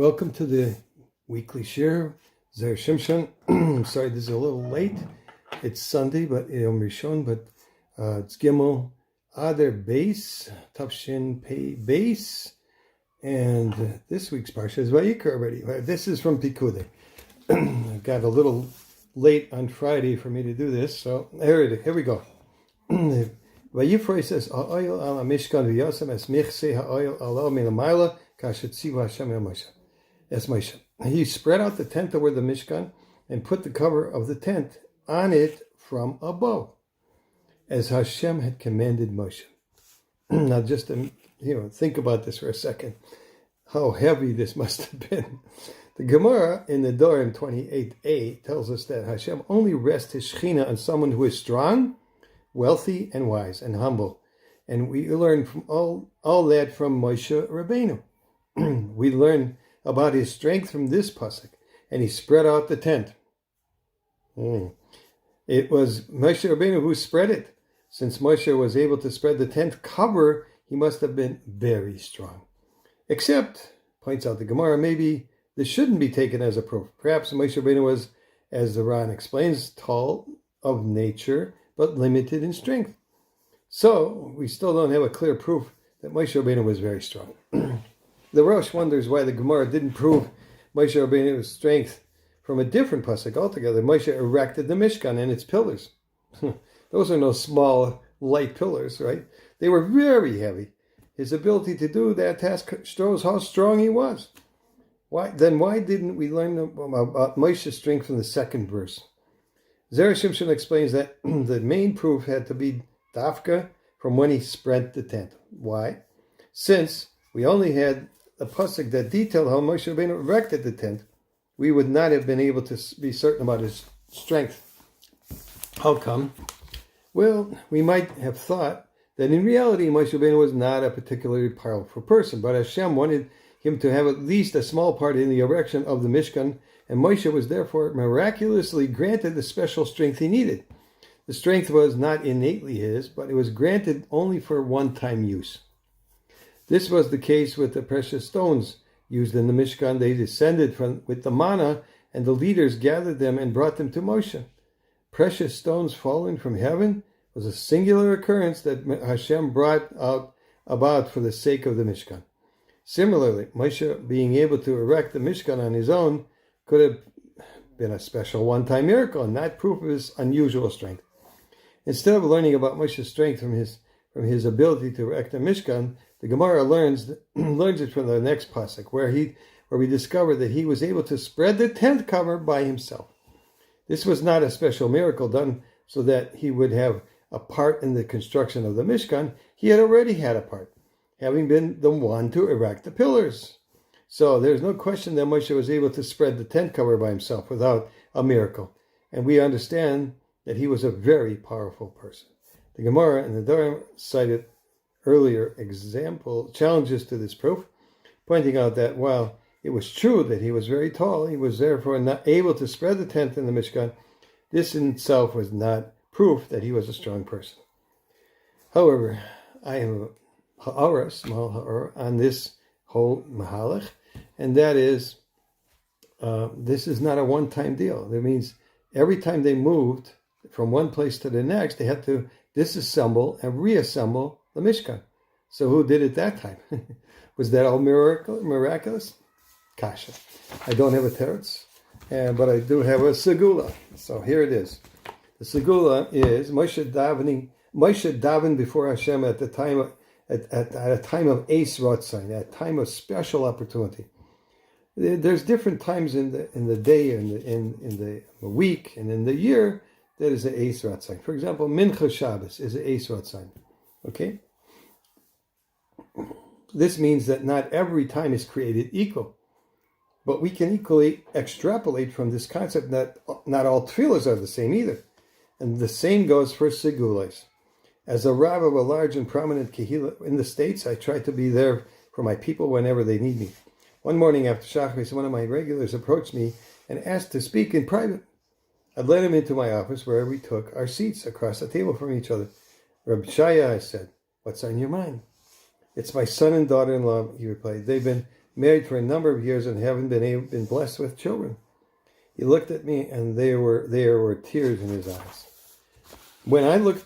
Welcome to the weekly share. Zera Shimshon. I'm sorry, this is a little late. It's Sunday, but Rishon, but it's Gimel Adar Base, Tafshin Pei Base, and this week's Parshat is Vayikra already. This is from Pikudei. I got a little late on Friday for me to do this, so here we go. Vayifroi says, Ha'oil ala Mishkan v'yosem es michse ha'oil ala min ha'mayla kashet tzivu Hashem el Moshe. As Moshe. He spread out the tent over the Mishkan and put the cover of the tent on it from above, as Hashem had commanded Moshe. Now just think about this for a second. How heavy this must have been. The Gemara in the Dorim 28a tells us that Hashem only rests his Shechina on someone who is strong, wealthy, and wise, and humble. And we learn from all that from Moshe Rabbeinu. We learn about his strength from this pasuk, and he spread out the tent. It was Moshe Rabbeinu who spread it. Since Moshe was able to spread the tent cover, he must have been very strong. Except, points out the Gemara, maybe this shouldn't be taken as a proof. Perhaps Moshe Rabbeinu was, as the Ran explains, tall of nature, but limited in strength. So, we still don't have a clear proof that Moshe Rabbeinu was very strong. The Rosh wonders why the Gemara didn't prove Moshe Rabbeinu's strength from a different pasuk altogether. Moshe erected the Mishkan and its pillars. Those are no small, light pillars, right? They were very heavy. His ability to do that task shows how strong he was. Why didn't we learn about Moshe's strength from the second verse? Zera Shimshon explains that the main proof had to be Dafka from when he spread the tent. Why? Since we only had a pasuk that detailed how Moshe Rabbeinu erected the tent, we would not have been able to be certain about his strength. How come? Well, we might have thought that in reality Moshe Rabbeinu was not a particularly powerful person, but Hashem wanted him to have at least a small part in the erection of the Mishkan, and Moshe was therefore miraculously granted the special strength he needed. The strength was not innately his, but it was granted only for one-time use. This was the case with the precious stones used in the Mishkan. They descended with the manna, and the leaders gathered them and brought them to Moshe. Precious stones falling from heaven was a singular occurrence that Hashem brought about for the sake of the Mishkan. Similarly, Moshe being able to erect the Mishkan on his own could have been a special one-time miracle and not proof of his unusual strength. Instead of learning about Moshe's strength from his ability to erect the Mishkan, the Gemara learns it from the next pasuk, where we discover that he was able to spread the tent cover by himself. This was not a special miracle done so that he would have a part in the construction of the Mishkan. He had already had a part, having been the one to erect the pillars. So there's no question that Moshe was able to spread the tent cover by himself without a miracle. And we understand that he was a very powerful person. The Gemara and the Dorim cited earlier challenges to this proof, pointing out that while it was true that he was very tall, he was therefore not able to spread the tent in the Mishkan. This in itself was not proof that he was a strong person. However, I have a small ha'ara on this whole mahalach, and that is, this is not a one-time deal. That means every time they moved from one place to the next, they had to disassemble and reassemble the Mishkan. So who did it that time? Was that all miraculous? Kasha. I don't have a teretz, but I do have a segula. So here it is. The segula is Moshe davened before Hashem at the time at a time of Eis Ratzon, at a time of special opportunity. There's different times in the day, in the week, and in the year that is an Eis Ratzon. For example, Mincha Shabbos is an Eis Ratzon. Okay? This means that not every time is created equal. But we can equally extrapolate from this concept that not all tefillas are the same either. And the same goes for segulas. As a rav of a large and prominent kehillah in the States, I try to be there for my people whenever they need me. One morning after Shachris, one of my regulars approached me and asked to speak in private. I led him into my office where we took our seats across the table from each other. Rabbi Shaya, I said, "What's on your mind?" "It's my son and daughter-in-law," he replied. "They've been married for a number of years and haven't been blessed with children. He looked at me, and there were tears in his eyes. When I look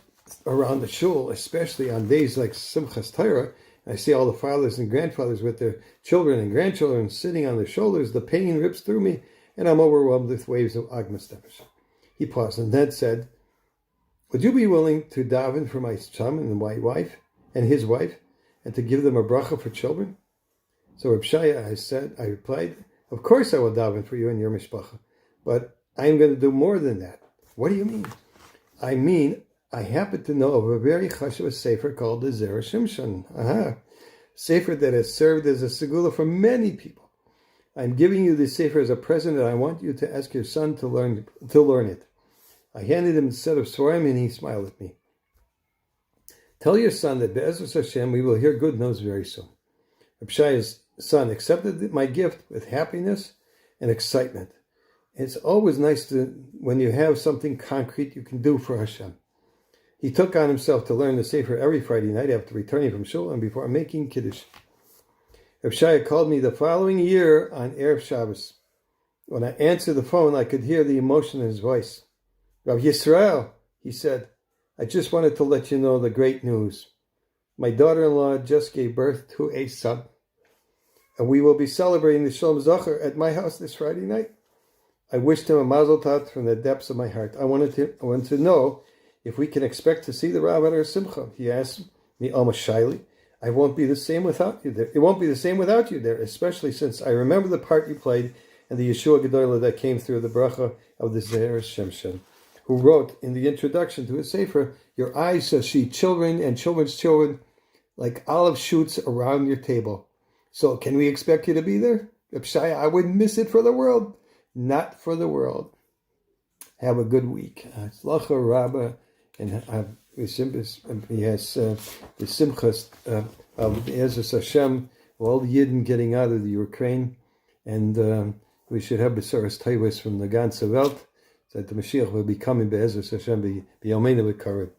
around the shul, especially on days like Simchas Torah, I see all the fathers and grandfathers with their children and grandchildren sitting on their shoulders. The pain rips through me, and I'm overwhelmed with waves of Agmas Nefesh. He paused and then said, "Would you be willing to daven for my son and my wife and his wife, and to give them a bracha for children?" So Reb Shaya, I replied, "Of course I will daven for you and your mishpacha, but I'm going to do more than that." "What do you mean?" "I mean, I happen to know of a very chashuv sefer called the Zera Shimshon. Sefer that has served as a segula for many people. I'm giving you this sefer as a present, and I want you to ask your son to learn it." I handed him a set of svarim, and he smiled at me. "Tell your son that Be'ezus Hashem we will hear good news very soon." Reb Shaya's son accepted my gift with happiness and excitement. It's always nice when you have something concrete you can do for Hashem. He took on himself to learn the Sefer every Friday night after returning from shul and before making Kiddush. Reb Shaya called me the following year on Erev Shabbos. When I answered the phone, I could hear the emotion in his voice. "Rav Yisrael," he said, "I just wanted to let you know the great news. My daughter-in-law just gave birth to a son, and we will be celebrating the Shalom Zacher at my house this Friday night." I wished him a mazel tov from the depths of my heart. I wanted to know if we can expect to see the Rav at our simcha. He asked me almost shyly, "I won't be the same without you there. It won't be the same without you there, especially since I remember the part you played in the Yeshua Gedolah that came through the bracha of the Zera Shimshon, who wrote in the introduction to his sefer, 'Your eyes shall see children and children's children like olive shoots around your table.' So can we expect you to be there?" Reb Shaya, I wouldn't miss it for the world. Not for the world. Have a good week. Tzlacha Rabba, and he has the simchas of Be'ezus Hashem, all the Yidden getting out of the Ukraine, and we should have Besaras Taiwas from the ganze Welt, that the Mashiach will be coming Be'ezus Hashem, B'Yomeinu B'Karev.